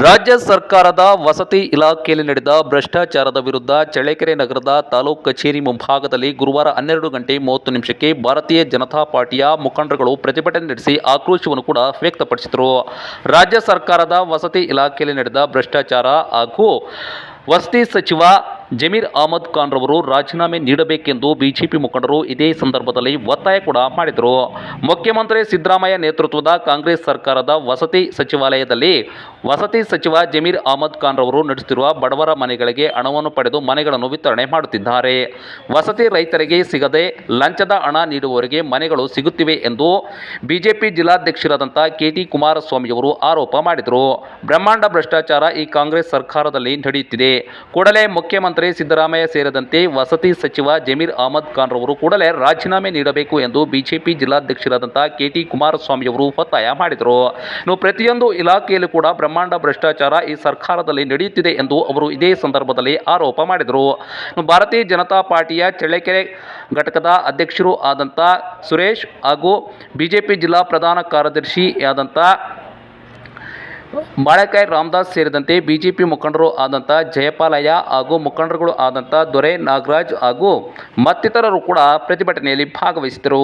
ರಾಜ್ಯ ಸರ್ಕಾರದ ವಸತಿ ಇಲಾಖೆಯಲ್ಲಿ ನಡೆದ ಭ್ರಷ್ಟಾಚಾರದ ವಿರುದ್ಧ ಚಳ್ಳಕೆರೆ ನಗರದ ತಾಲೂಕು ಕಚೇರಿ ಮುಂಭಾಗದಲ್ಲಿ ಗುರುವಾರ 12:30 ಭಾರತೀಯ ಜನತಾ ಪಾರ್ಟಿಯ ಮುಖಂಡರುಗಳು ಪ್ರತಿಭಟನೆ ನಡೆಸಿ ಆಕ್ರೋಶವನ್ನು ಕೂಡ ವ್ಯಕ್ತಪಡಿಸಿದರು. ರಾಜ್ಯ ಸರ್ಕಾರದ ವಸತಿ ಇಲಾಖೆಯಲ್ಲಿ ನಡೆದ ಭ್ರಷ್ಟಾಚಾರ ಹಾಗೂ ವಸತಿ ಸಚಿವ ಜಮೀರ್ ಅಹಮದ್ ಖಾನ್ ರವರು ರಾಜೀನಾಮೆ ನೀಡಬೇಕೆಂದು ಬಿಜೆಪಿ ಮುಖಂಡರು ಇದೇ ಸಂದರ್ಭದಲ್ಲಿ ಒತ್ತಾಯ ಕೂಡ ಮಾಡಿದರು. ಮುಖ್ಯಮಂತ್ರಿ ಸಿದ್ದರಾಮಯ್ಯ ನೇತೃತ್ವದ ಕಾಂಗ್ರೆಸ್ ಸರ್ಕಾರದ ವಸತಿ ಸಚಿವಾಲಯದಲ್ಲಿ ವಸತಿ ಸಚಿವ ಜಮೀರ್ ಅಹಮದ್ ಖಾನ್ ರವರು ನಡೆಸುತ್ತಿರುವ ಬಡವರ ಮನೆಗಳಿಗೆ ಹಣವನ್ನು ಪಡೆದು ಮನೆಗಳನ್ನು ವಿತರಣೆ ಮಾಡುತ್ತಿದ್ದಾರೆ. ವಸತಿ ರೈತರಿಗೆ ಸಿಗದೆ ಲಂಚದ ಹಣ ನೀಡುವವರಿಗೆ ಮನೆಗಳು ಸಿಗುತ್ತಿವೆ ಎಂದು ಬಿಜೆಪಿ ಜಿಲ್ಲಾಧ್ಯಕ್ಷರಾದಂಥ ಕೆ.ಟಿ. ಕುಮಾರಸ್ವಾಮಿಯವರು ಆರೋಪ ಮಾಡಿದರು. ಬ್ರಹ್ಮಾಂಡ ಭ್ರಷ್ಟಾಚಾರ ಈ ಕಾಂಗ್ರೆಸ್ ಸರ್ಕಾರದಲ್ಲಿ ನಡೆಯುತ್ತಿದೆ. ಕೂಡಲೇ ಮುಖ್ಯಮಂತ್ರಿ ಸಿದ್ದರಾಮಯ್ಯ ಸೇರಿದಂತೆ ವಸತಿ ಸಚಿವ ಜಮೀರ್ ಅಹಮದ್ ಖಾನ್ ರವರು ಕೂಡಲೇ ರಾಜೀನಾಮೆ ನೀಡಬೇಕು ಎಂದು ಬಿಜೆಪಿ ಜಿಲ್ಲಾಧ್ಯಕ್ಷರಾದಂಥ ಕೆ.ಟಿ. ಕುಮಾರಸ್ವಾಮಿಯವರು ಒತ್ತಾಯ ಮಾಡಿದರು. ಪ್ರತಿಯೊಂದು ಇಲಾಖೆಯಲ್ಲೂ ಕೂಡ ಬ್ರಹ್ಮಾಂಡ ಭ್ರಷ್ಟಾಚಾರ ಈ ಸರ್ಕಾರದಲ್ಲಿ ನಡೆಯುತ್ತಿದೆ ಎಂದು ಅವರು ಇದೇ ಸಂದರ್ಭದಲ್ಲಿ ಆರೋಪ ಮಾಡಿದರು. ಭಾರತೀಯ ಜನತಾ ಪಾರ್ಟಿಯ ಚಳ್ಳಕೆರೆ ಘಟಕದ ಅಧ್ಯಕ್ಷರು ಆದಂಥ ಸುರೇಶ್ ಹಾಗೂ ಬಿಜೆಪಿ ಜಿಲ್ಲಾ ಪ್ರಧಾನ ಕಾರ್ಯದರ್ಶಿಯಾದಂಥ ಬಾಳೆಕಾಯಿ ರಾಮದಾಸ್ ಸೇರಿದಂತೆ ಬಿಜೆಪಿ ಮುಖಂಡರು ಆದಂಥ ಜಯಪಾಲಯ್ಯ ಹಾಗೂ ಮುಖಂಡರುಗಳು ಆದಂಥ ದೊರೆ ನಾಗರಾಜ್ ಹಾಗೂ ಮತ್ತಿತರರು ಕೂಡ ಪ್ರತಿಭಟನೆಯಲ್ಲಿ ಭಾಗವಹಿಸಿದರು.